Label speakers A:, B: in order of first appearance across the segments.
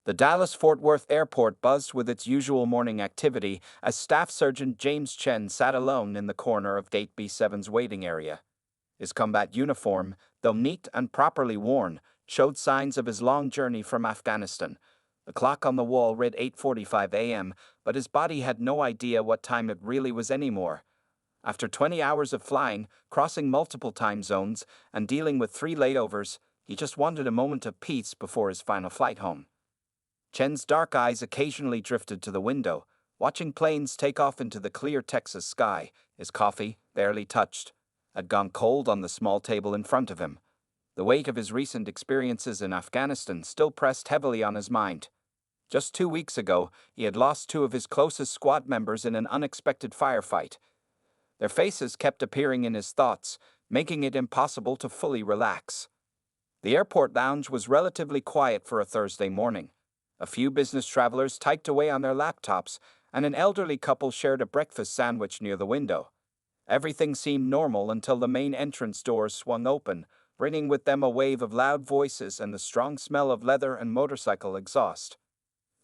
A: The Dallas-Fort Worth airport buzzed with its usual morning activity as Staff Sergeant James Chen sat alone in the corner of Gate B7's waiting area. His combat uniform, though neat and properly worn, showed signs of his long journey from Afghanistan. The clock on the wall read 8:45 a.m., but his body had no idea what time it really was anymore. After 20 hours of flying, crossing multiple time zones, and dealing with 3 layovers, he just wanted a moment of peace before his final flight home. Chen's dark eyes occasionally drifted to the window, watching planes take off into the clear Texas sky. His coffee, barely touched, had gone cold on the small table in front of him. The weight of his recent experiences in Afghanistan still pressed heavily on his mind. Just 2 weeks ago, he had lost 2 of his closest squad members in an unexpected firefight. Their faces kept appearing in his thoughts, making it impossible to fully relax. The airport lounge was relatively quiet for a Thursday morning. A few business travelers typed away on their laptops, and an elderly couple shared a breakfast sandwich near the window. Everything seemed normal until the main entrance doors swung open, bringing with them a wave of loud voices and the strong smell of leather and motorcycle exhaust.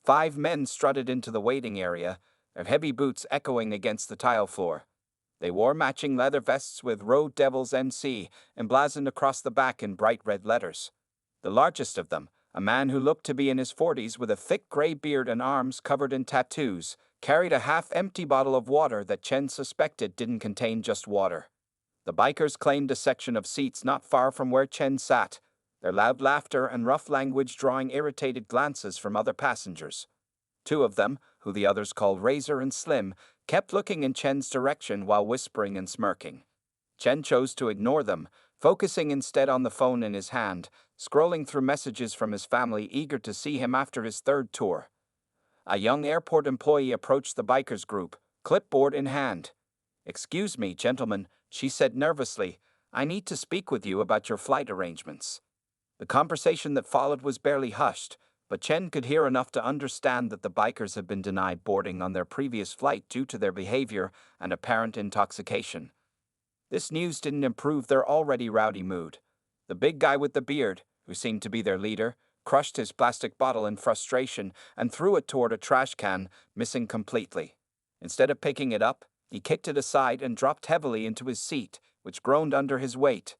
A: 5 men strutted into the waiting area, their heavy boots echoing against the tile floor. They wore matching leather vests with Road Devils MC emblazoned across the back in bright red letters. The largest of them, a man who looked to be in his 40s with a thick gray beard and arms covered in tattoos, carried a half-empty bottle of water that Chen suspected didn't contain just water. The bikers claimed a section of seats not far from where Chen sat, their loud laughter and rough language drawing irritated glances from other passengers. 2 of them, who the others called Razor and Slim, kept looking in Chen's direction while whispering and smirking. Chen chose to ignore them, focusing instead on the phone in his hand, scrolling through messages from his family eager to see him after his 3rd tour. A young airport employee approached the bikers group, clipboard in hand. "Excuse me, gentlemen," she said nervously. "I need to speak with you about your flight arrangements." The conversation that followed was barely hushed, but Chen could hear enough to understand that the bikers had been denied boarding on their previous flight due to their behavior and apparent intoxication. This news didn't improve their already rowdy mood. The big guy with the beard, who seemed to be their leader, crushed his plastic bottle in frustration and threw it toward a trash can, missing completely. Instead of picking it up, he kicked it aside and dropped heavily into his seat, which groaned under his weight.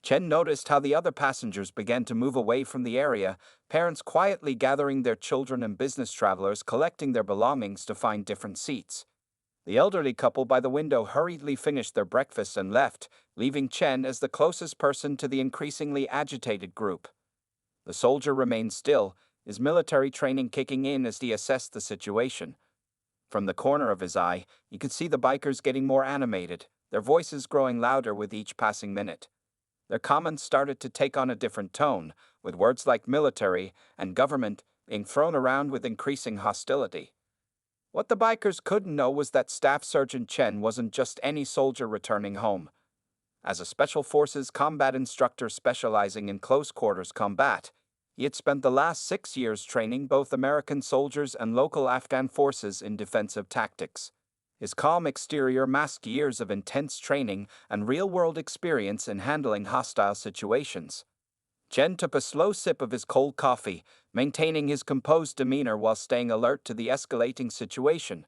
A: Chen noticed how the other passengers began to move away from the area, parents quietly gathering their children and business travelers collecting their belongings to find different seats. The elderly couple by the window hurriedly finished their breakfast and left, leaving Chen as the closest person to the increasingly agitated group. The soldier remained still, his military training kicking in as he assessed the situation. From the corner of his eye, he could see the bikers getting more animated, their voices growing louder with each passing minute. Their comments started to take on a different tone, with words like military and government being thrown around with increasing hostility. What the bikers couldn't know was that Staff Sergeant Chen wasn't just any soldier returning home. As a Special Forces combat instructor specializing in close-quarters combat, he had spent the last 6 years training both American soldiers and local Afghan forces in defensive tactics. His calm exterior masked years of intense training and real-world experience in handling hostile situations. Chen took a slow sip of his cold coffee, maintaining his composed demeanor while staying alert to the escalating situation.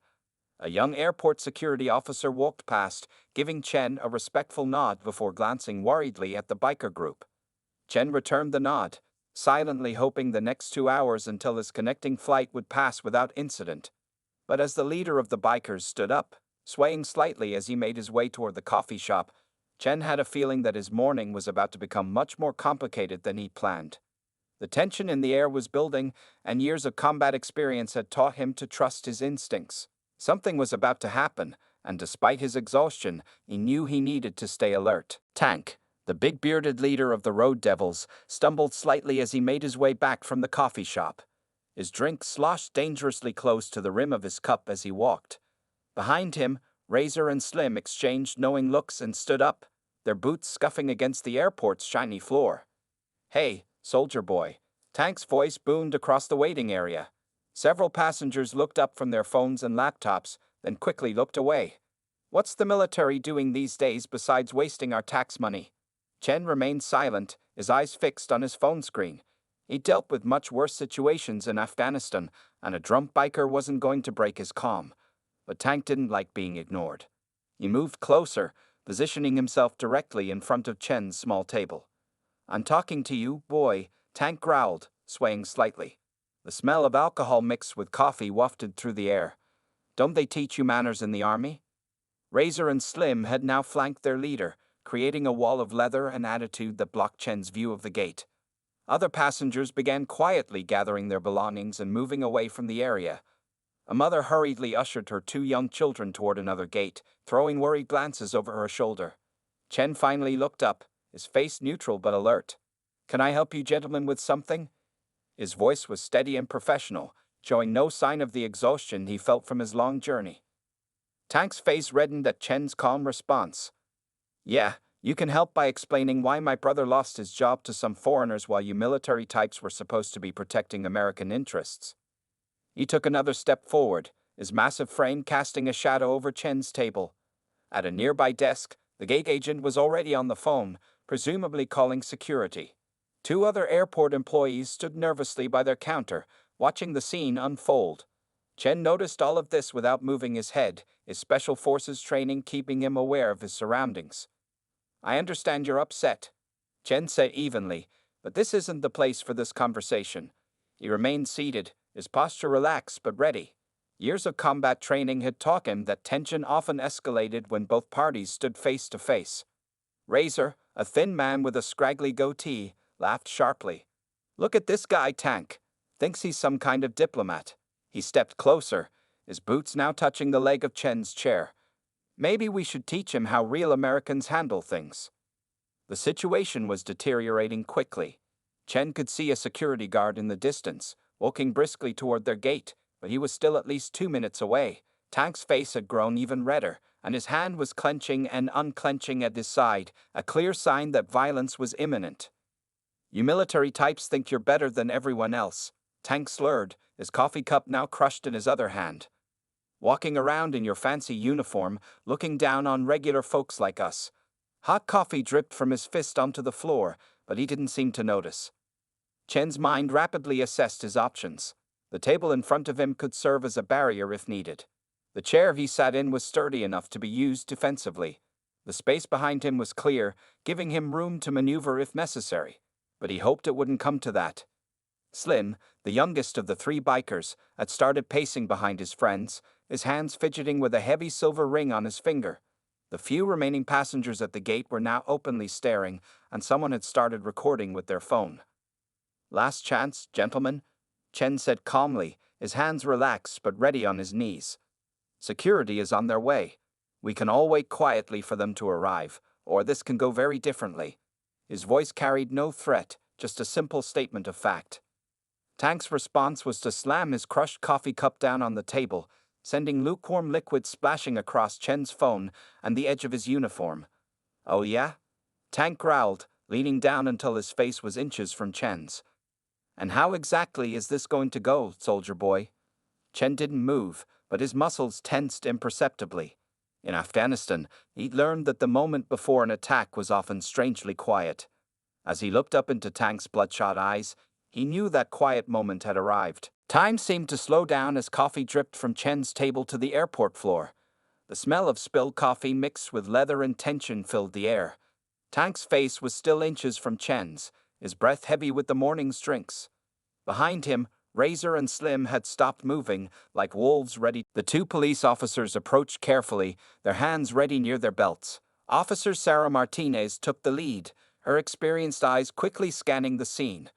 A: A young airport security officer walked past, giving Chen a respectful nod before glancing worriedly at the biker group. Chen returned the nod, silently hoping the next 2 hours until his connecting flight would pass without incident. But as the leader of the bikers stood up, swaying slightly as he made his way toward the coffee shop, Chen had a feeling that his morning was about to become much more complicated than he'd planned. The tension in the air was building, and years of combat experience had taught him to trust his instincts. Something was about to happen, and despite his exhaustion, he knew he needed to stay alert. Tank, the big bearded leader of the Road Devils, stumbled slightly as he made his way back from the coffee shop. His drink sloshed dangerously close to the rim of his cup as he walked. Behind him, Razor and Slim exchanged knowing looks and stood up, their boots scuffing against the airport's shiny floor. "Hey, soldier boy," Tank's voice boomed across the waiting area. Several passengers looked up from their phones and laptops, then quickly looked away. "What's the military doing these days besides wasting our tax money?" Chen remained silent, his eyes fixed on his phone screen. He dealt with much worse situations in Afghanistan, and a drunk biker wasn't going to break his calm. But Tank didn't like being ignored. He moved closer, positioning himself directly in front of Chen's small table. "I'm talking to you, boy," Tank growled, swaying slightly. The smell of alcohol mixed with coffee wafted through the air. "Don't they teach you manners in the army?" Razor and Slim had now flanked their leader, creating a wall of leather and attitude that blocked Chen's view of the gate. Other passengers began quietly gathering their belongings and moving away from the area. A mother hurriedly ushered her two young children toward another gate, throwing worried glances over her shoulder. Chen finally looked up, his face neutral but alert. "Can I help you gentlemen with something?" His voice was steady and professional, showing no sign of the exhaustion he felt from his long journey. Tank's face reddened at Chen's calm response. "Yeah, you can help by explaining why my brother lost his job to some foreigners while you military types were supposed to be protecting American interests." He took another step forward, his massive frame casting a shadow over Chen's table. At a nearby desk, the gate agent was already on the phone, presumably calling security. Two other airport employees stood nervously by their counter, watching the scene unfold. Chen noticed all of this without moving his head, his special forces training keeping him aware of his surroundings. "I understand you're upset," Chen said evenly, "but this isn't the place for this conversation." He remained seated, his posture relaxed but ready. Years of combat training had taught him that tension often escalated when both parties stood face to face. Razor, a thin man with a scraggly goatee, laughed sharply. "Look at this guy, Tank. Thinks he's some kind of diplomat." He stepped closer, his boots now touching the leg of Chen's chair. "Maybe we should teach him how real Americans handle things." The situation was deteriorating quickly. Chen could see a security guard in the distance, walking briskly toward their gate, but he was still at least 2 minutes away. Tank's face had grown even redder, and his hand was clenching and unclenching at his side, a clear sign that violence was imminent. "You military types think you're better than everyone else," Tank slurred, his coffee cup now crushed in his other hand. "Walking around in your fancy uniform, looking down on regular folks like us." Hot coffee dripped from his fist onto the floor, but he didn't seem to notice. Chen's mind rapidly assessed his options. The table in front of him could serve as a barrier if needed. The chair he sat in was sturdy enough to be used defensively. The space behind him was clear, giving him room to maneuver if necessary, but he hoped it wouldn't come to that. Slim, the youngest of the three bikers, had started pacing behind his friends, his hands fidgeting with a heavy silver ring on his finger. The few remaining passengers at the gate were now openly staring, and someone had started recording with their phone. "Last chance, gentlemen," Chen said calmly, his hands relaxed but ready on his knees. "Security is on their way. We can all wait quietly for them to arrive, or this can go very differently." His voice carried no threat, just a simple statement of fact. Tank's response was to slam his crushed coffee cup down on the table, sending lukewarm liquid splashing across Chen's phone and the edge of his uniform. "Oh yeah?" Tank growled, leaning down until his face was inches from Chen's. "And how exactly is this going to go, soldier boy?" Chen didn't move, but his muscles tensed imperceptibly. In Afghanistan, he'd learned that the moment before an attack was often strangely quiet. As he looked up into Tank's bloodshot eyes, he knew that quiet moment had arrived. Time seemed to slow down as coffee dripped from Chen's table to the airport floor. The smell of spilled coffee mixed with leather and tension filled the air. Tank's face was still inches from Chen's, his breath heavy with the morning's drinks. Behind him, Razor and Slim had stopped moving, like wolves ready. The two police officers approached carefully, their hands ready near their belts. Officer Sarah Martinez took the lead, her experienced eyes quickly scanning the scene.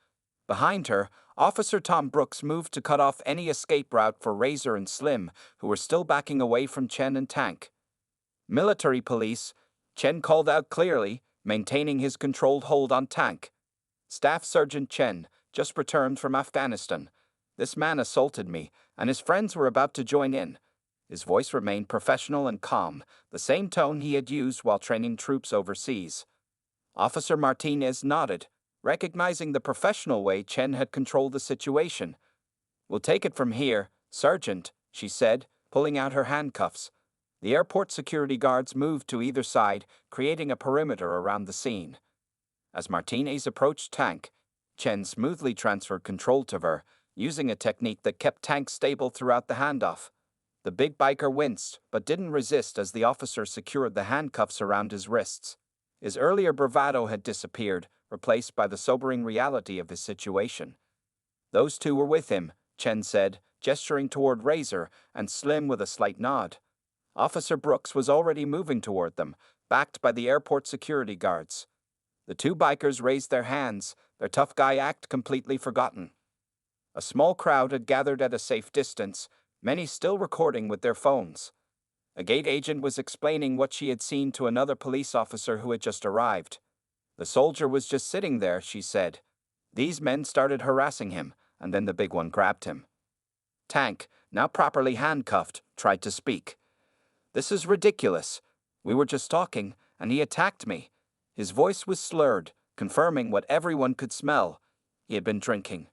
A: Behind her, Officer Tom Brooks moved to cut off any escape route for Razor and Slim, who were still backing away from Chen and Tank. "Military police," Chen called out clearly, maintaining his controlled hold on Tank. "Staff Sergeant Chen, just returned from Afghanistan. This man assaulted me, and his friends were about to join in." His voice remained professional and calm, the same tone he had used while training troops overseas. Officer Martinez nodded, recognizing the professional way Chen had controlled the situation. "We'll take it from here, Sergeant," she said, pulling out her handcuffs. The airport security guards moved to either side, creating a perimeter around the scene. As Martinez approached Tank, Chen smoothly transferred control to her, using a technique that kept Tank stable throughout the handoff. The big biker winced, but didn't resist as the officer secured the handcuffs around his wrists. His earlier bravado had disappeared, replaced by the sobering reality of his situation. Those two were with him, Chen said, gesturing toward Razor and Slim with a slight nod. Officer Brooks was already moving toward them, backed by the airport security guards. The two bikers raised their hands, their tough guy act completely forgotten. A small crowd had gathered at a safe distance, many still recording with their phones. A gate agent was explaining what she had seen to another police officer who had just arrived. The soldier was just sitting there, she said. These men started harassing him, and then the big one grabbed him. Tank, now properly handcuffed, tried to speak. This is ridiculous. We were just talking, and he attacked me. His voice was slurred, confirming what everyone could smell. He had been drinking.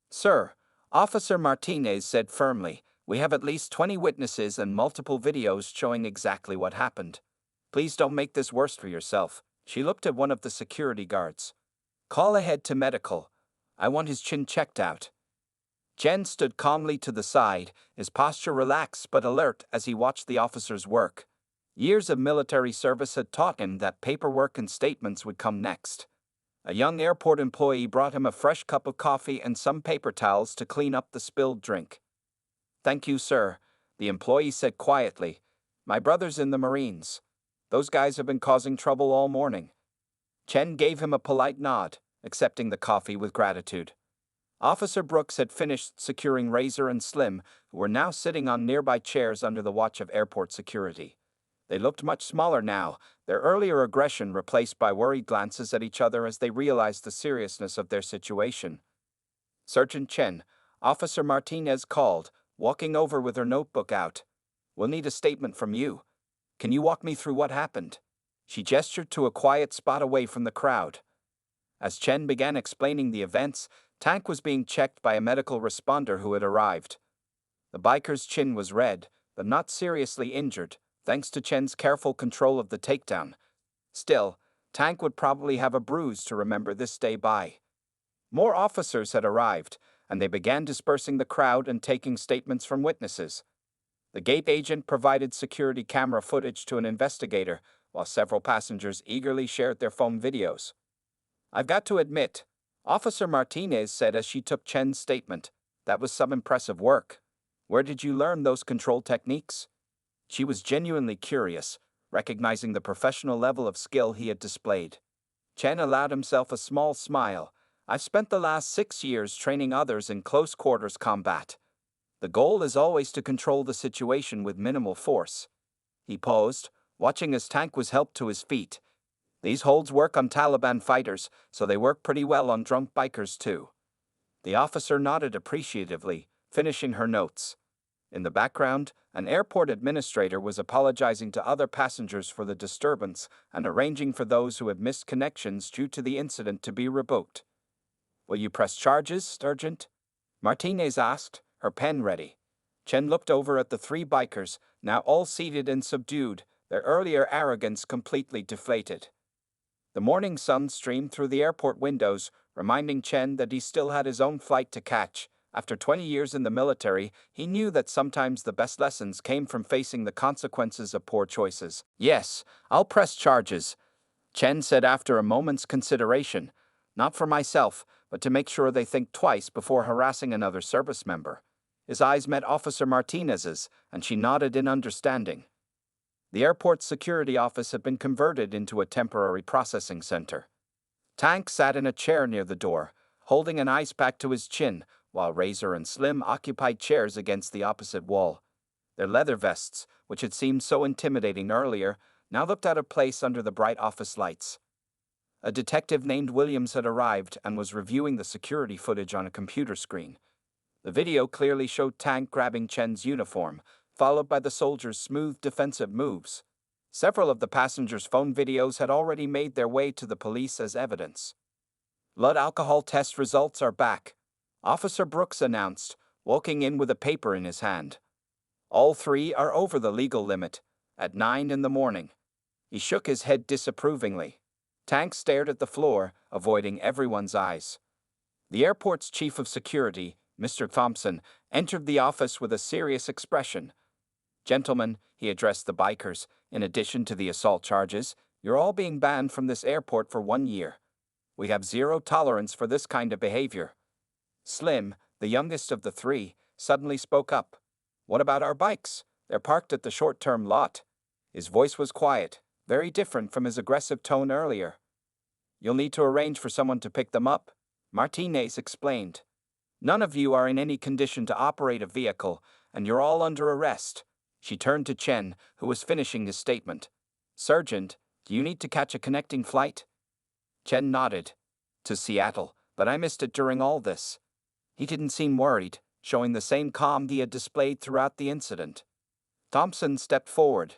A: Sir, Officer Martinez said firmly, we have at least 20 witnesses and multiple videos showing exactly what happened. Please don't make this worse for yourself. She looked at one of the security guards. Call ahead to medical. I want his chin checked out. Chen stood calmly to the side, his posture relaxed but alert as he watched the officer's work. Years of military service had taught him that paperwork and statements would come next. A young airport employee brought him a fresh cup of coffee and some paper towels to clean up the spilled drink. Thank you, sir, the employee said quietly. My brother's in the Marines. Those guys have been causing trouble all morning. Chen gave him a polite nod, accepting the coffee with gratitude. Officer Brooks had finished securing Razor and Slim, who were now sitting on nearby chairs under the watch of airport security. They looked much smaller now, their earlier aggression replaced by worried glances at each other as they realized the seriousness of their situation. Sergeant Chen, Officer Martinez called, walking over with her notebook out. We'll need a statement from you. Can you walk me through what happened? She gestured to a quiet spot away from the crowd. As Chen began explaining the events, Tank was being checked by a medical responder who had arrived. The biker's chin was red, but not seriously injured, thanks to Chen's careful control of the takedown. Still, Tank would probably have a bruise to remember this day by. More officers had arrived, and they began dispersing the crowd and taking statements from witnesses. The gate agent provided security camera footage to an investigator, while several passengers eagerly shared their phone videos. I've got to admit, Officer Martinez said as she took Chen's statement, that was some impressive work. Where did you learn those control techniques? She was genuinely curious, recognizing the professional level of skill he had displayed. Chen allowed himself a small smile. I've spent the last 6 years training others in close quarters combat. The goal is always to control the situation with minimal force. He paused, watching as Tank was helped to his feet. These holds work on Taliban fighters, so they work pretty well on drunk bikers too. The officer nodded appreciatively, finishing her notes. In the background, an airport administrator was apologizing to other passengers for the disturbance and arranging for those who had missed connections due to the incident to be rebooked. Will you press charges, Sergeant? Martinez asked, her pen ready. Chen looked over at the three bikers, now all seated and subdued, their earlier arrogance completely deflated. The morning sun streamed through the airport windows, reminding Chen that he still had his own flight to catch. After 20 years in the military, he knew that sometimes the best lessons came from facing the consequences of poor choices. Yes, I'll press charges, Chen said after a moment's consideration. Not for myself, but to make sure they think twice before harassing another service member. His eyes met Officer Martinez's, and she nodded in understanding. The airport's security office had been converted into a temporary processing center. Tank sat in a chair near the door, holding an ice pack to his chin, while Razor and Slim occupied chairs against the opposite wall. Their leather vests, which had seemed so intimidating earlier, now looked out of place under the bright office lights. A detective named Williams had arrived and was reviewing the security footage on a computer screen. The video clearly showed Tank grabbing Chen's uniform, followed by the soldier's smooth defensive moves. Several of the passengers' phone videos had already made their way to the police as evidence. Blood alcohol test results are back, Officer Brooks announced, walking in with a paper in his hand. All three are over the legal limit, at 9 in the morning. He shook his head disapprovingly. Tank stared at the floor, avoiding everyone's eyes. The airport's chief of security, Mr. Thompson, entered the office with a serious expression. "Gentlemen," he addressed the bikers, "in addition to the assault charges, you're all being banned from this airport for 1 year. We have zero tolerance for this kind of behavior." Slim, the youngest of the three, suddenly spoke up. "What about our bikes? They're parked at the short-term lot." His voice was quiet, very different from his aggressive tone earlier. "You'll need to arrange for someone to pick them up," Martinez explained. "None of you are in any condition to operate a vehicle, and you're all under arrest." She turned to Chen, who was finishing his statement. "Sergeant, do you need to catch a connecting flight?" Chen nodded. "To Seattle, but I missed it during all this." He didn't seem worried, showing the same calm he had displayed throughout the incident. Thompson stepped forward.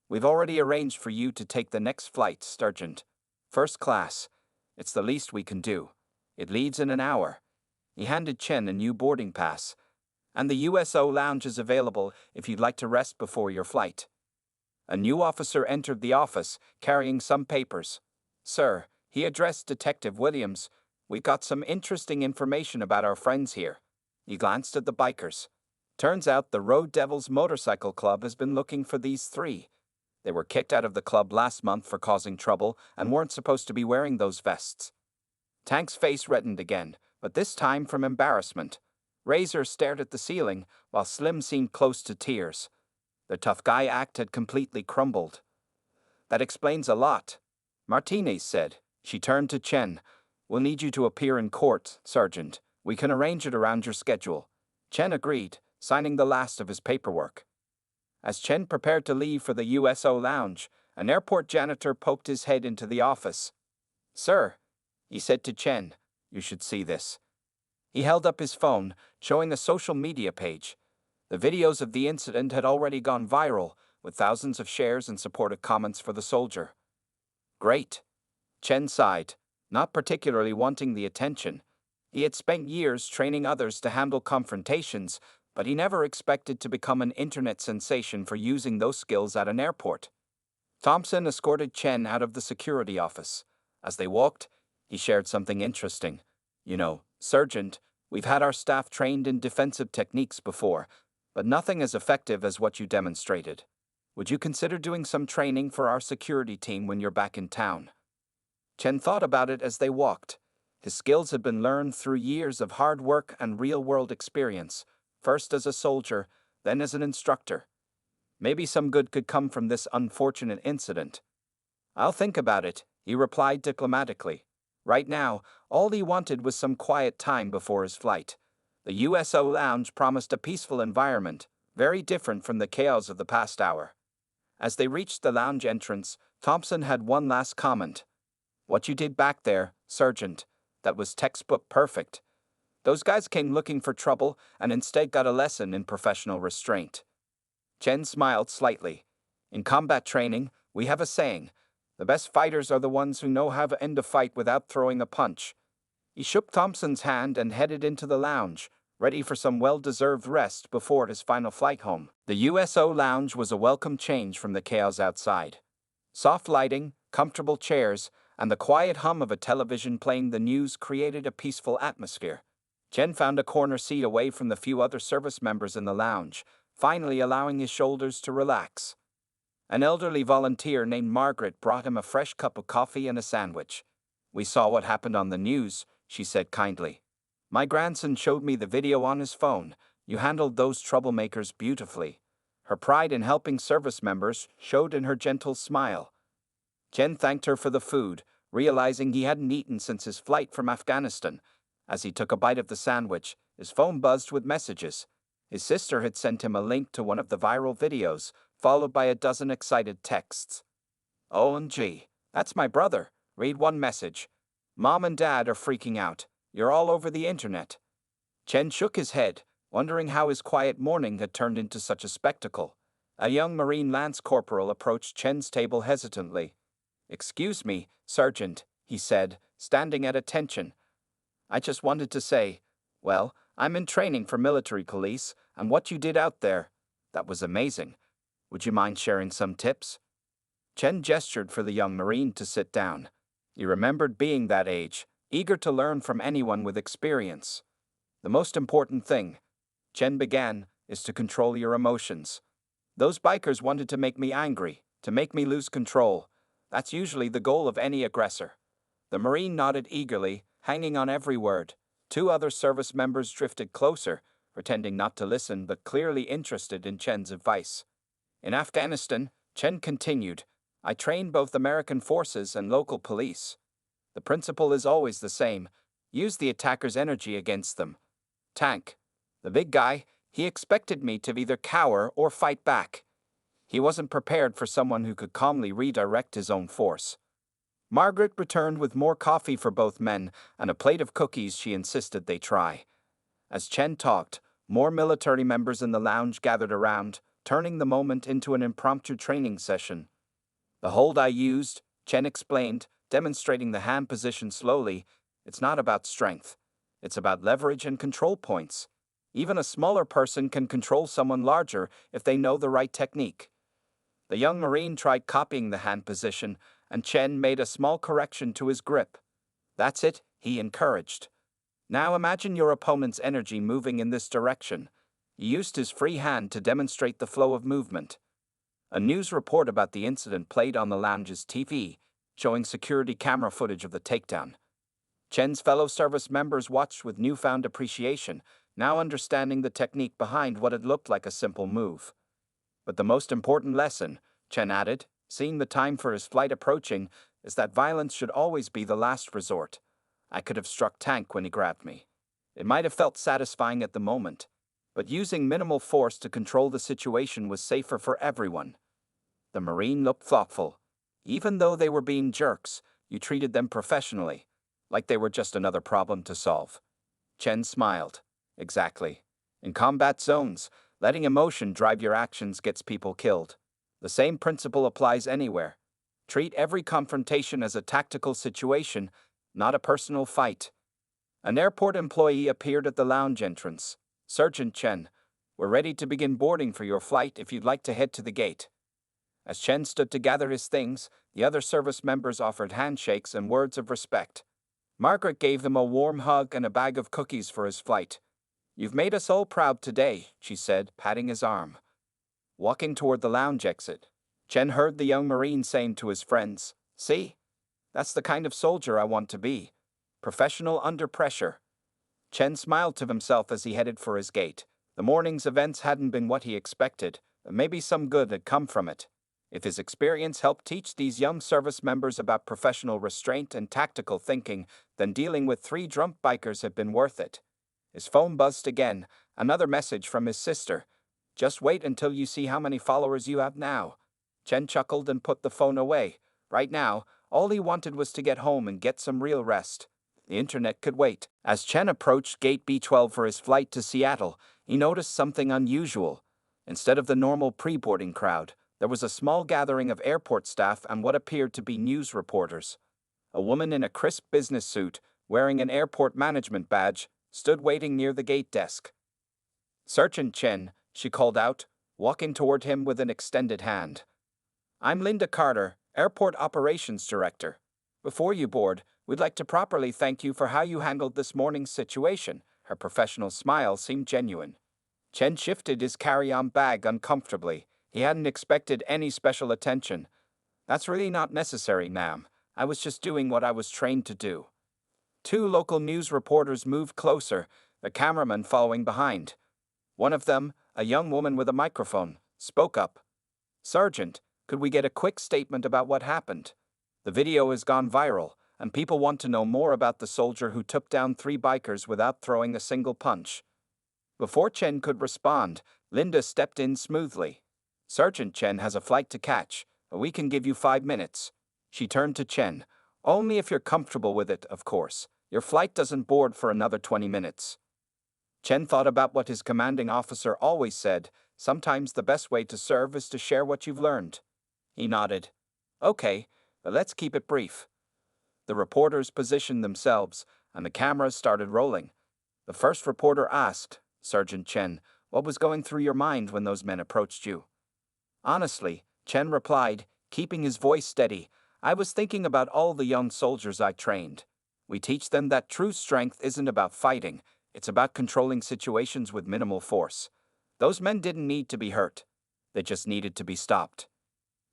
A: "We've already arranged for you to take the next flight, Sergeant. First class. It's the least we can do. It leaves in an hour." He handed Chen a new boarding pass. "And the USO lounge is available if you'd like to rest before your flight." A new officer entered the office, carrying some papers. "Sir," he addressed Detective Williams, "we've got some interesting information about our friends here." He glanced at the bikers. "Turns out the Road Devils Motorcycle Club has been looking for these three. They were kicked out of the club last month for causing trouble and weren't supposed to be wearing those vests." Tank's face reddened again, but this time from embarrassment. Razor stared at the ceiling, while Slim seemed close to tears. The tough guy act had completely crumbled. "That explains a lot," Martinez said. She turned to Chen. "We'll need you to appear in court, Sergeant. We can arrange it around your schedule." Chen agreed, signing the last of his paperwork. As Chen prepared to leave for the USO lounge, an airport janitor poked his head into the office. "Sir," he said to Chen, "you should see this." He held up his phone, showing a social media page. The videos of the incident had already gone viral, with thousands of shares and supportive comments for the soldier. "Great." Chen sighed, not particularly wanting the attention. He had spent years training others to handle confrontations, but he never expected to become an internet sensation for using those skills at an airport. Thompson escorted Chen out of the security office. As they walked, he shared something interesting. "You know, Sergeant, we've had our staff trained in defensive techniques before, but nothing as effective as what you demonstrated. Would you consider doing some training for our security team when you're back in town?" Chen thought about it as they walked. His skills had been learned through years of hard work and real-world experience, first as a soldier, then as an instructor. Maybe some good could come from this unfortunate incident. "I'll think about it," he replied diplomatically. Right now, all he wanted was some quiet time before his flight. The USO lounge promised a peaceful environment, very different from the chaos of the past hour. As they reached the lounge entrance, Thompson had one last comment. "What you did back there, Sergeant, that was textbook perfect. Those guys came looking for trouble and instead got a lesson in professional restraint." Chen smiled slightly. "In combat training, we have a saying, the best fighters are the ones who know how to end a fight without throwing a punch." He shook Thompson's hand and headed into the lounge, ready for some well-deserved rest before his final flight home. The USO lounge was a welcome change from the chaos outside. Soft lighting, comfortable chairs, and the quiet hum of a television playing the news created a peaceful atmosphere. Chen found a corner seat away from the few other service members in the lounge, finally allowing his shoulders to relax. An elderly volunteer named Margaret brought him a fresh cup of coffee and a sandwich. "We saw what happened on the news," she said kindly. "My grandson showed me the video on his phone. You handled those troublemakers beautifully." Her pride in helping service members showed in her gentle smile. Chen thanked her for the food, realizing he hadn't eaten since his flight from Afghanistan. As he took a bite of the sandwich, his phone buzzed with messages. His sister had sent him a link to one of the viral videos, followed by a dozen excited texts. "OMG, that's my brother. Read one message. Mom and Dad are freaking out. You're all over the internet." Chen shook his head, wondering how his quiet morning had turned into such a spectacle. A young Marine Lance Corporal approached Chen's table hesitantly. "Excuse me, Sergeant," he said, standing at attention. "I just wanted to say, well, I'm in training for military police, and what you did out there, that was amazing. Would you mind sharing some tips?" Chen gestured for the young Marine to sit down. He remembered being that age, eager to learn from anyone with experience. The most important thing, Chen began, is to control your emotions. Those bikers wanted to make me angry, to make me lose control. That's usually the goal of any aggressor. The Marine nodded eagerly, hanging on every word. Two other service members drifted closer, pretending not to listen but clearly interested in Chen's advice. In Afghanistan, Chen continued, I trained both American forces and local police. The principle is always the same. Use the attacker's energy against them. Tank. The big guy, he expected me to either cower or fight back. He wasn't prepared for someone who could calmly redirect his own force. Margaret returned with more coffee for both men and a plate of cookies she insisted they try. As Chen talked, more military members in the lounge gathered around, turning the moment into an impromptu training session. The hold I used, Chen explained, demonstrating the hand position slowly, it's not about strength. It's about leverage and control points. Even a smaller person can control someone larger if they know the right technique. The young Marine tried copying the hand position, and Chen made a small correction to his grip. That's it, he encouraged. Now imagine your opponent's energy moving in this direction. He used his free hand to demonstrate the flow of movement. A news report about the incident played on the lounge's TV, showing security camera footage of the takedown. Chen's fellow service members watched with newfound appreciation, now understanding the technique behind what had looked like a simple move. But the most important lesson, Chen added, seeing the time for his flight approaching, is that violence should always be the last resort. I could have struck Tank when he grabbed me. It might have felt satisfying at the moment, but using minimal force to control the situation was safer for everyone. The Marine looked thoughtful. Even though they were being jerks, you treated them professionally, like they were just another problem to solve. Chen smiled. Exactly. In combat zones, letting emotion drive your actions gets people killed. The same principle applies anywhere. Treat every confrontation as a tactical situation, not a personal fight. An airport employee appeared at the lounge entrance. Sergeant Chen, we're ready to begin boarding for your flight if you'd like to head to the gate. As Chen stood to gather his things, the other service members offered handshakes and words of respect. Margaret gave him a warm hug and a bag of cookies for his flight. You've made us all proud today, she said, patting his arm. Walking toward the lounge exit, Chen heard the young Marine saying to his friends, See? That's the kind of soldier I want to be. Professional under pressure. Chen smiled to himself as he headed for his gate. The morning's events hadn't been what he expected, but maybe some good had come from it. If his experience helped teach these young service members about professional restraint and tactical thinking, then dealing with 3 drunk bikers had been worth it. His phone buzzed again, another message from his sister. Just wait until you see how many followers you have now. Chen chuckled and put the phone away. Right now, all he wanted was to get home and get some real rest. The internet could wait. As Chen approached Gate B12 for his flight to Seattle, he noticed something unusual. Instead of the normal pre-boarding crowd, there was a small gathering of airport staff and what appeared to be news reporters. A woman in a crisp business suit, wearing an airport management badge, stood waiting near the gate desk. Sergeant Chen, she called out, walking toward him with an extended hand. I'm Linda Carter, Airport Operations Director. Before you board, we'd like to properly thank you for how you handled this morning's situation. Her professional smile seemed genuine. Chen shifted his carry-on bag uncomfortably. He hadn't expected any special attention. That's really not necessary, ma'am. I was just doing what I was trained to do. 2 local news reporters moved closer, the cameraman following behind. One of them, a young woman with a microphone, spoke up. Sergeant, could we get a quick statement about what happened? The video has gone viral, and people want to know more about the soldier who took down 3 bikers without throwing a single punch. Before Chen could respond, Linda stepped in smoothly. Sergeant Chen has a flight to catch, but we can give you 5 minutes. She turned to Chen. Only if you're comfortable with it, of course. Your flight doesn't board for another 20 minutes. Chen thought about what his commanding officer always said, sometimes the best way to serve is to share what you've learned. He nodded. Okay, but let's keep it brief. The reporters positioned themselves, and the cameras started rolling. The first reporter asked, Sergeant Chen, what was going through your mind when those men approached you? Honestly, Chen replied, keeping his voice steady, I was thinking about all the young soldiers I trained. We teach them that true strength isn't about fighting, it's about controlling situations with minimal force. Those men didn't need to be hurt. They just needed to be stopped.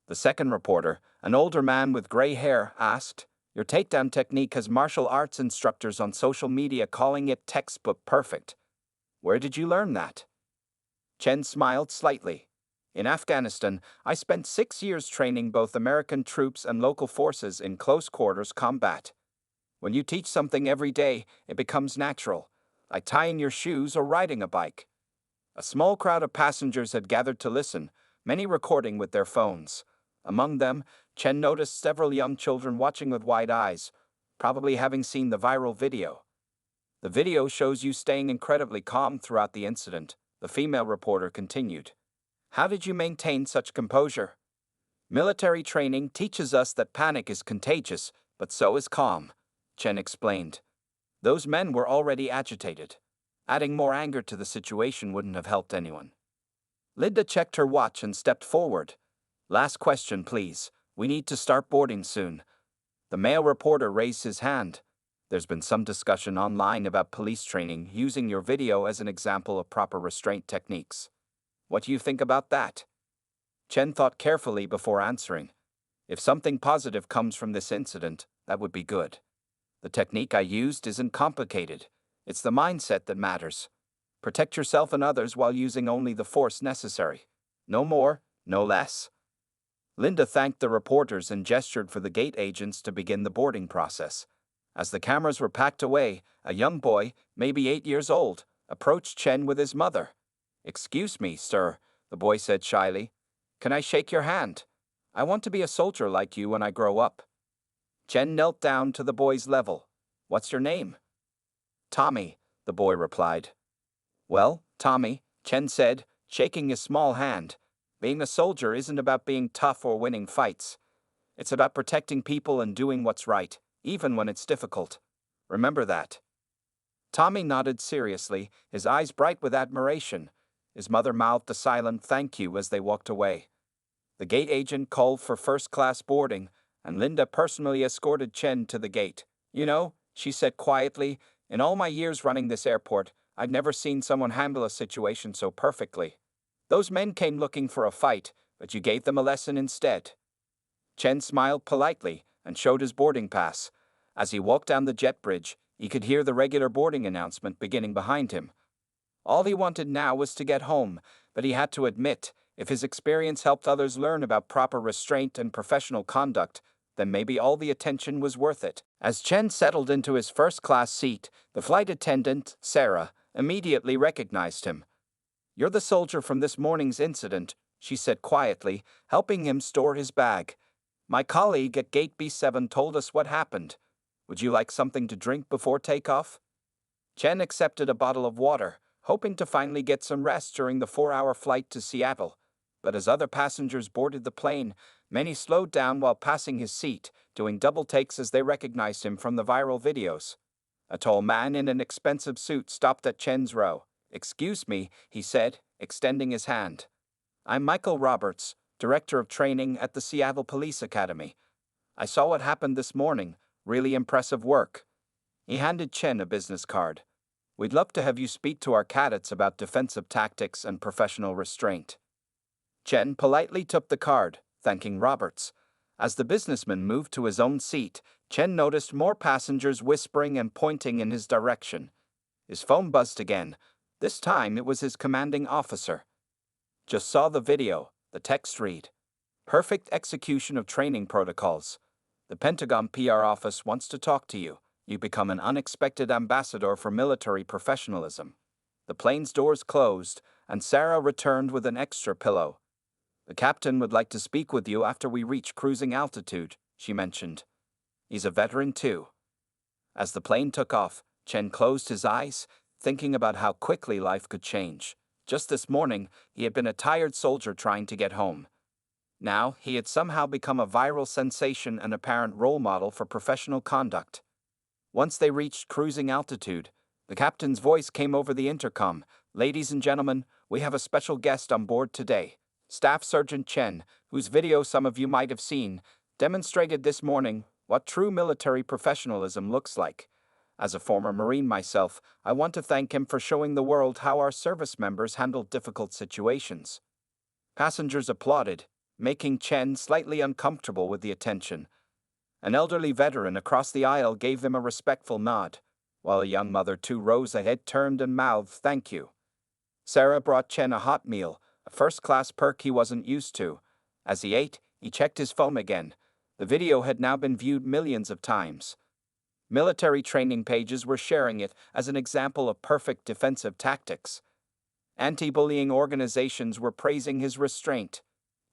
A: The second reporter, an older man with gray hair, asked, "Your takedown technique has martial arts instructors on social media calling it textbook perfect. Where did you learn that?" Chen smiled slightly. "In Afghanistan, I spent 6 years training both American troops and local forces in close quarters combat. When you teach something every day, it becomes natural, like tying your shoes or riding a bike." A small crowd of passengers had gathered to listen, many recording with their phones. Among them, Chen noticed several young children watching with wide eyes, probably having seen the viral video. "The video shows you staying incredibly calm throughout the incident," the female reporter continued. "How did you maintain such composure?" "Military training teaches us that panic is contagious, but so is calm," Chen explained. Those men were already agitated. Adding more anger to the situation wouldn't have helped anyone. Linda checked her watch and stepped forward. "Last question, please. We need to start boarding soon." The male reporter raised his hand. "There's been some discussion online about police training using your video as an example of proper restraint techniques. What do you think about that?" Chen thought carefully before answering. "If something positive comes from this incident, that would be good. The technique I used isn't complicated. It's the mindset that matters. Protect yourself and others while using only the force necessary. No more, no less." Linda thanked the reporters and gestured for the gate agents to begin the boarding process. As the cameras were packed away, a young boy, maybe 8 years old, approached Chen with his mother. "Excuse me, sir," the boy said shyly. "Can I shake your hand? I want to be a soldier like you when I grow up." Chen knelt down to the boy's level. "What's your name?" "Tommy," the boy replied. "Well, Tommy," Chen said, shaking his small hand, "being a soldier isn't about being tough or winning fights. It's about protecting people and doing what's right, even when it's difficult. Remember that." Tommy nodded seriously, his eyes bright with admiration. His mother mouthed a silent thank you as they walked away. The gate agent called for first-class boarding, and Linda personally escorted Chen to the gate. "You know," she said quietly, "in all my years running this airport, I've never seen someone handle a situation so perfectly. Those men came looking for a fight, but you gave them a lesson instead." Chen smiled politely and showed his boarding pass. As he walked down the jet bridge, he could hear the regular boarding announcement beginning behind him. All he wanted now was to get home, but he had to admit, if his experience helped others learn about proper restraint and professional conduct, then maybe all the attention was worth it. As Chen settled into his first-class seat, the flight attendant, Sarah, immediately recognized him. "You're the soldier from this morning's incident," she said quietly, helping him store his bag. "My colleague at Gate B7 told us what happened. Would you like something to drink before takeoff?" Chen accepted a bottle of water, hoping to finally get some rest during the 4-hour flight to Seattle. But as other passengers boarded the plane, many slowed down while passing his seat, doing double takes as they recognized him from the viral videos. A tall man in an expensive suit stopped at Chen's row. "Excuse me," he said, extending his hand. "I'm Michael Roberts, Director of Training at the Seattle Police Academy. I saw what happened this morning. Really impressive work." He handed Chen a business card. "We'd love to have you speak to our cadets about defensive tactics and professional restraint." Chen politely took the card, thanking Roberts. As the businessman moved to his own seat, Chen noticed more passengers whispering and pointing in his direction. His phone buzzed again. This time it was his commanding officer. "Just saw the video," the text read. "Perfect execution of training protocols. The Pentagon PR office wants to talk to you. You become an unexpected ambassador for military professionalism." The plane's doors closed, and Sarah returned with an extra pillow. "The captain would like to speak with you after we reach cruising altitude," she mentioned. "He's a veteran too." As the plane took off, Chen closed his eyes, thinking about how quickly life could change. Just this morning, he had been a tired soldier trying to get home. Now, he had somehow become a viral sensation and apparent role model for professional conduct. Once they reached cruising altitude, the captain's voice came over the intercom. "Ladies and gentlemen, we have a special guest on board today. Staff Sergeant Chen, whose video some of you might have seen, demonstrated this morning what true military professionalism looks like. As a former Marine myself, I want to thank him for showing the world how our service members handle difficult situations. Passengers applauded, making Chen slightly uncomfortable with the attention. An elderly veteran across the aisle gave them a respectful nod, while a young mother 2 rows ahead turned and mouthed thank you. Sarah brought Chen a hot meal, a first-class perk he wasn't used to. As he ate, he checked his phone again. The video had now been viewed millions of times. Military training pages were sharing it as an example of perfect defensive tactics. Anti-bullying organizations were praising his restraint.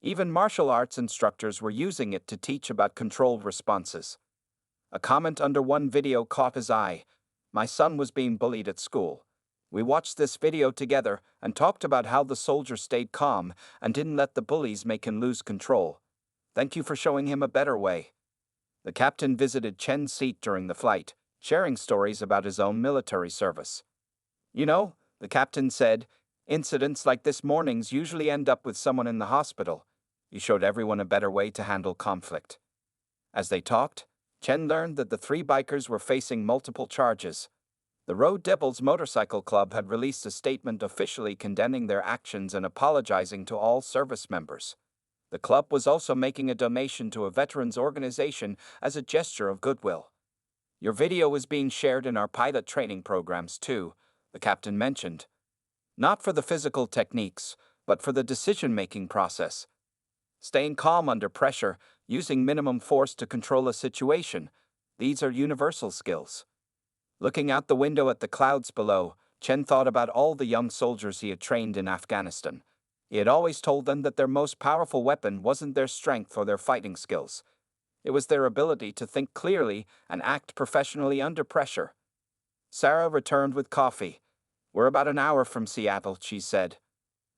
A: Even martial arts instructors were using it to teach about controlled responses. A comment under one video caught his eye. My son was being bullied at school. We watched this video together and talked about how the soldier stayed calm and didn't let the bullies make him lose control. Thank you for showing him a better way. The captain visited Chen's seat during the flight, sharing stories about his own military service. You know, the captain said, incidents like this morning's usually end up with someone in the hospital. You showed everyone a better way to handle conflict. As they talked, Chen learned that the 3 bikers were facing multiple charges. The Road Devils Motorcycle Club had released a statement officially condemning their actions and apologizing to all service members. The club was also making a donation to a veterans organization as a gesture of goodwill. Your video is being shared in our pilot training programs too, the captain mentioned. Not for the physical techniques, but for the decision-making process. Staying calm under pressure, using minimum force to control a situation, these are universal skills. Looking out the window at the clouds below, Chen thought about all the young soldiers he had trained in Afghanistan. He had always told them that their most powerful weapon wasn't their strength or their fighting skills. It was their ability to think clearly and act professionally under pressure. Sarah returned with coffee. We're about an hour from Seattle, she said.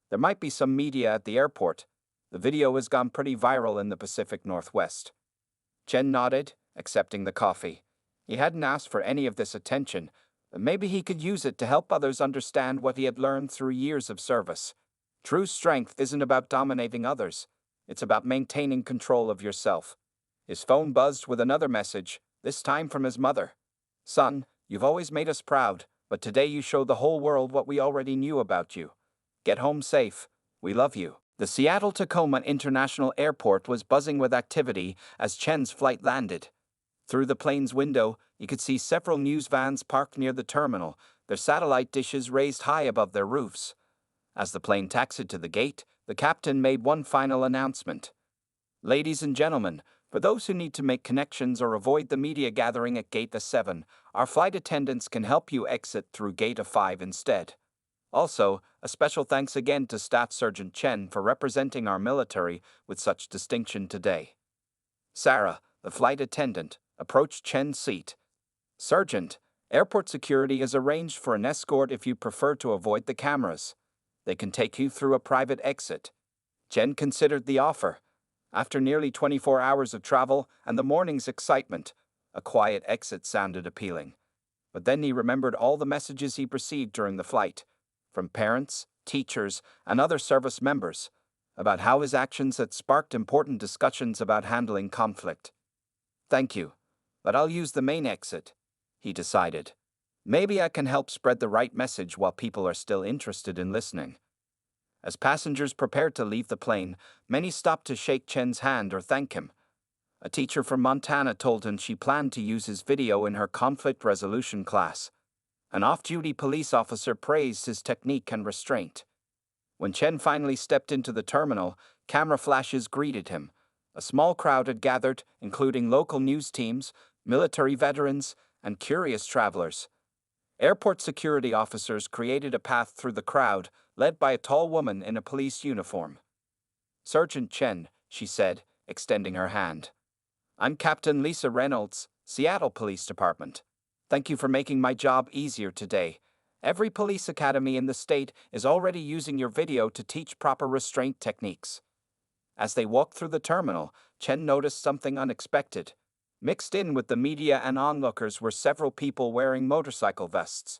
A: There might be some media at the airport. The video has gone pretty viral in the Pacific Northwest. Chen nodded, accepting the coffee. He hadn't asked for any of this attention, but maybe he could use it to help others understand what he had learned through years of service. True strength isn't about dominating others. It's about maintaining control of yourself. His phone buzzed with another message, this time from his mother. Son, you've always made us proud, but today you show the whole world what we already knew about you. Get home safe. We love you. The Seattle-Tacoma International Airport was buzzing with activity as Chen's flight landed. Through the plane's window, you could see several news vans parked near the terminal, their satellite dishes raised high above their roofs. As the plane taxied to the gate, the captain made one final announcement. Ladies and gentlemen, for those who need to make connections or avoid the media gathering at Gate A7, our flight attendants can help you exit through Gate A5 instead. Also, a special thanks again to Staff Sergeant Chen for representing our military with such distinction today. Sarah, the flight attendant, approached Chen's seat. Sergeant, airport security has arranged for an escort if you prefer to avoid the cameras. They can take you through a private exit. Chen considered the offer. After nearly 24 hours of travel and the morning's excitement, a quiet exit sounded appealing. But then he remembered all the messages he received during the flight, from parents, teachers, and other service members, about how his actions had sparked important discussions about handling conflict. Thank you, but I'll use the main exit, he decided. Maybe I can help spread the right message while people are still interested in listening. As passengers prepared to leave the plane, many stopped to shake Chen's hand or thank him. A teacher from Montana told him she planned to use his video in her conflict resolution class. An off-duty police officer praised his technique and restraint. When Chen finally stepped into the terminal, camera flashes greeted him. A small crowd had gathered, including local news teams, military veterans, and curious travelers. Airport security officers created a path through the crowd, led by a tall woman in a police uniform. Sergeant Chen, she said, extending her hand. I'm Captain Lisa Reynolds, Seattle Police Department. Thank you for making my job easier today. Every police academy in the state is already using your video to teach proper restraint techniques. As they walked through the terminal, Chen noticed something unexpected. Mixed in with the media and onlookers were several people wearing motorcycle vests.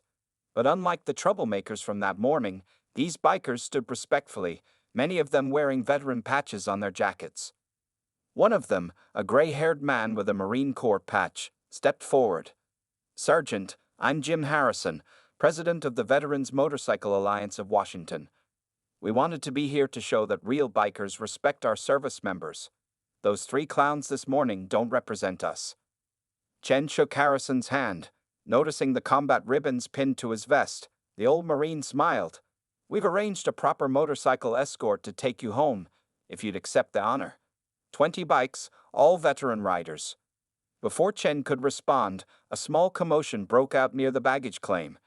A: But unlike the troublemakers from that morning, these bikers stood respectfully, many of them wearing veteran patches on their jackets. One of them, a gray-haired man with a Marine Corps patch, stepped forward. "Sergeant, I'm Jim Harrison, president of the Veterans Motorcycle Alliance of Washington. We wanted to be here to show that real bikers respect our service members. Those three clowns this morning don't represent us." Chen shook Harrison's hand, noticing the combat ribbons pinned to his vest. The old Marine smiled. "We've arranged a proper motorcycle escort to take you home, if you'd accept the honor. 20 bikes, all veteran riders." Before Chen could respond, a small commotion broke out near the baggage claim.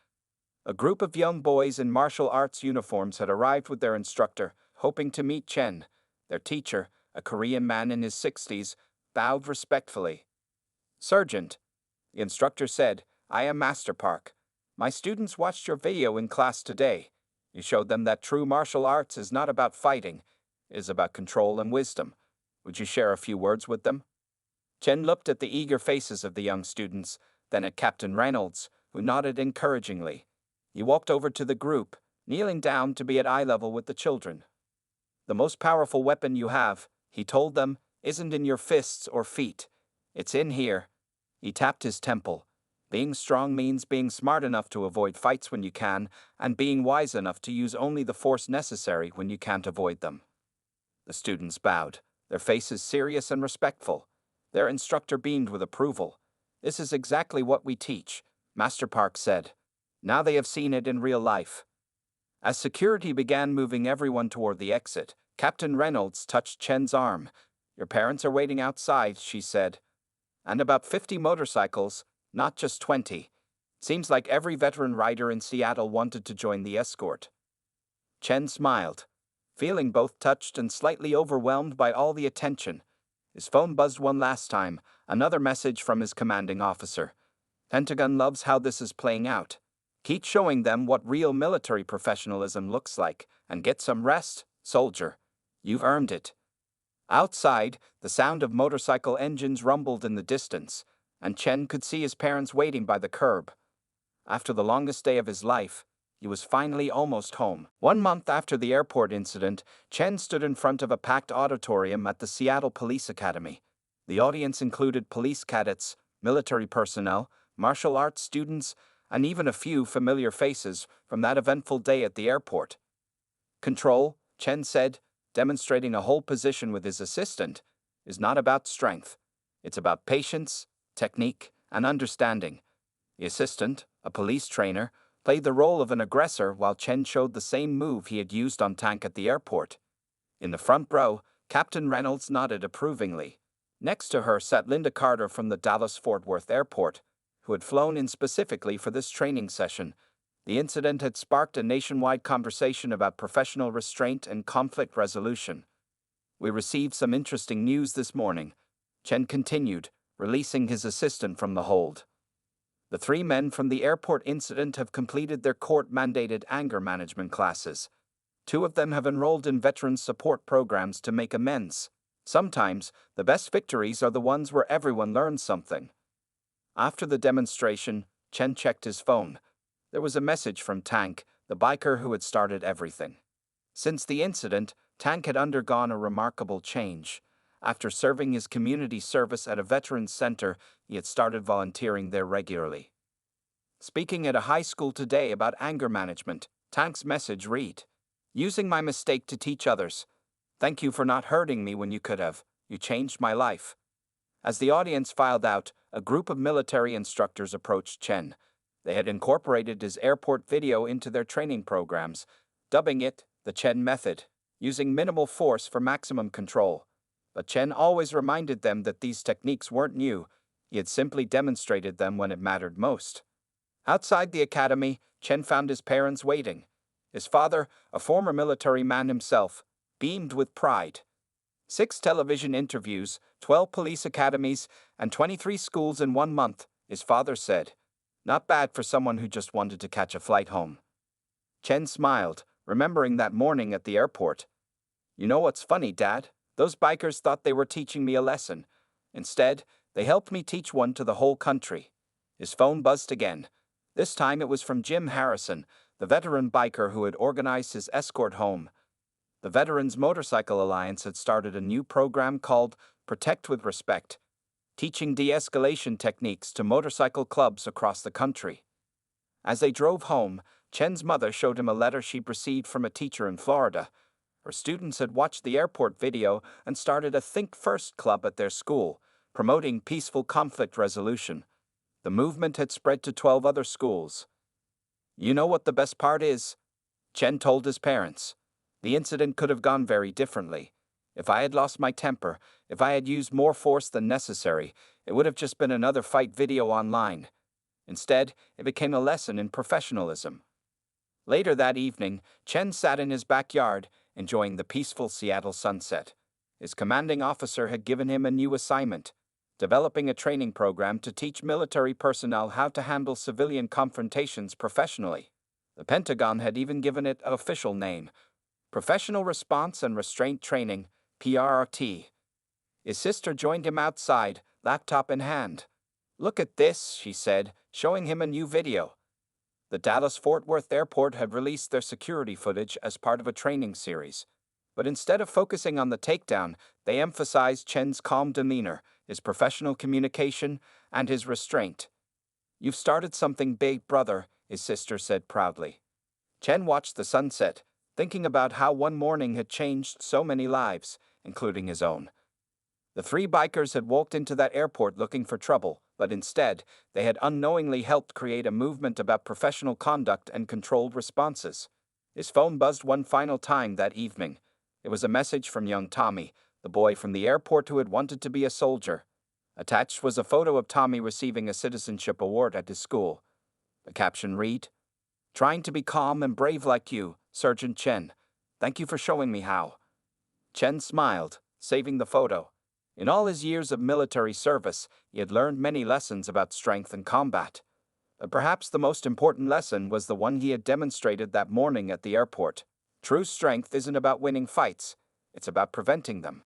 A: A group of young boys in martial arts uniforms had arrived with their instructor, hoping to meet Chen. Their teacher, a Korean man in his 60s, bowed respectfully. "Sergeant," the instructor said, "I am Master Park. My students watched your video in class today. You showed them that true martial arts is not about fighting, it is about control and wisdom. Would you share a few words with them?" Chen looked at the eager faces of the young students, then at Captain Reynolds, who nodded encouragingly. He walked over to the group, kneeling down to be at eye level with the children. "The most powerful weapon you have," he told them, "isn't in your fists or feet. It's in here." He tapped his temple. "Being strong means being smart enough to avoid fights when you can, and being wise enough to use only the force necessary when you can't avoid them." The students bowed, their faces serious and respectful. Their instructor beamed with approval. "This is exactly what we teach," Master Park said. "Now they have seen it in real life." As security began moving everyone toward the exit, Captain Reynolds touched Chen's arm. "Your parents are waiting outside," she said. "And about 50 motorcycles, not just 20. Seems like every veteran rider in Seattle wanted to join the escort." Chen smiled, feeling both touched and slightly overwhelmed by all the attention. His phone buzzed one last time, another message from his commanding officer. "Pentagon loves how this is playing out. Keep showing them what real military professionalism looks like, and get some rest, soldier. You've earned it." Outside, the sound of motorcycle engines rumbled in the distance, and Chen could see his parents waiting by the curb. After the longest day of his life, he was finally almost home. 1 month after the airport incident, Chen stood in front of a packed auditorium at the Seattle Police Academy. The audience included police cadets, military personnel, martial arts students, and even a few familiar faces from that eventful day at the airport. "Control," Chen said, demonstrating a hold position with his assistant, "is not about strength. It's about patience, technique, and understanding." The assistant, a police trainer, played the role of an aggressor while Chen showed the same move he had used on Tank at the airport. In the front row, Captain Reynolds nodded approvingly. Next to her sat Linda Carter from the Dallas-Fort Worth Airport, who had flown in specifically for this training session. The incident had sparked a nationwide conversation about professional restraint and conflict resolution. "We received some interesting news this morning," Chen continued, releasing his assistant from the hold. "The 3 men from the airport incident have completed their court-mandated anger management classes. 2 of them have enrolled in veteran support programs to make amends. Sometimes, the best victories are the ones where everyone learns something." After the demonstration, Chen checked his phone. There was a message from Tank, the biker who had started everything. Since the incident, Tank had undergone a remarkable change. After serving his community service at a veterans center, he had started volunteering there regularly. Speaking at a high school today about anger management, Tank's message read, "Using my mistake to teach others. Thank you for not hurting me when you could have. You changed my life." As the audience filed out, a group of military instructors approached Chen. They had incorporated his airport video into their training programs, dubbing it the Chen method, using minimal force for maximum control. But Chen always reminded them that these techniques weren't new. He had simply demonstrated them when it mattered most. Outside the academy, Chen found his parents waiting. His father, a former military man himself, beamed with pride. 6 television interviews, 12 police academies, and 23 schools in 1 month, his father said. Not bad for someone who just wanted to catch a flight home. Chen smiled, remembering that morning at the airport. "You know what's funny, Dad? Those bikers thought they were teaching me a lesson. Instead, they helped me teach one to the whole country." His phone buzzed again. This time it was from Jim Harrison, the veteran biker who had organized his escort home. The Veterans Motorcycle Alliance had started a new program called protect with respect, teaching de-escalation techniques to motorcycle clubs across the country. As they drove home, Chen's mother showed him a letter she'd received from a teacher in Florida. Her students had watched the airport video and started a Think First club at their school, promoting peaceful conflict resolution. The movement had spread to 12 other schools. You know what the best part is? Chen told his parents. The incident could have gone very differently. If I had lost my temper, if I had used more force than necessary, it would have just been another fight video online. Instead, it became a lesson in professionalism. Later that evening, Chen sat in his backyard, enjoying the peaceful Seattle sunset. His commanding officer had given him a new assignment, developing a training program to teach military personnel how to handle civilian confrontations professionally. The Pentagon had even given it an official name, Professional Response and Restraint Training, PRRT. His sister joined him outside, laptop in hand. "Look at this," she said, showing him a new video. The Dallas-Fort Worth airport had released their security footage as part of a training series. But instead of focusing on the takedown, they emphasized Chen's calm demeanor, his professional communication, and his restraint. "You've started something big, brother," his sister said proudly. Chen watched the sunset, thinking about how one morning had changed so many lives, including his own. The three bikers had walked into that airport looking for trouble, but instead, they had unknowingly helped create a movement about professional conduct and controlled responses. His phone buzzed one final time that evening. It was a message from young Tommy, the boy from the airport who had wanted to be a soldier. Attached was a photo of Tommy receiving a citizenship award at his school. The caption read, "Trying to be calm and brave like you, Sergeant Chen. Thank you for showing me how." Chen smiled, saving the photo. In all his years of military service, he had learned many lessons about strength and combat. But perhaps the most important lesson was the one he had demonstrated that morning at the airport. True strength isn't about winning fights, it's about preventing them.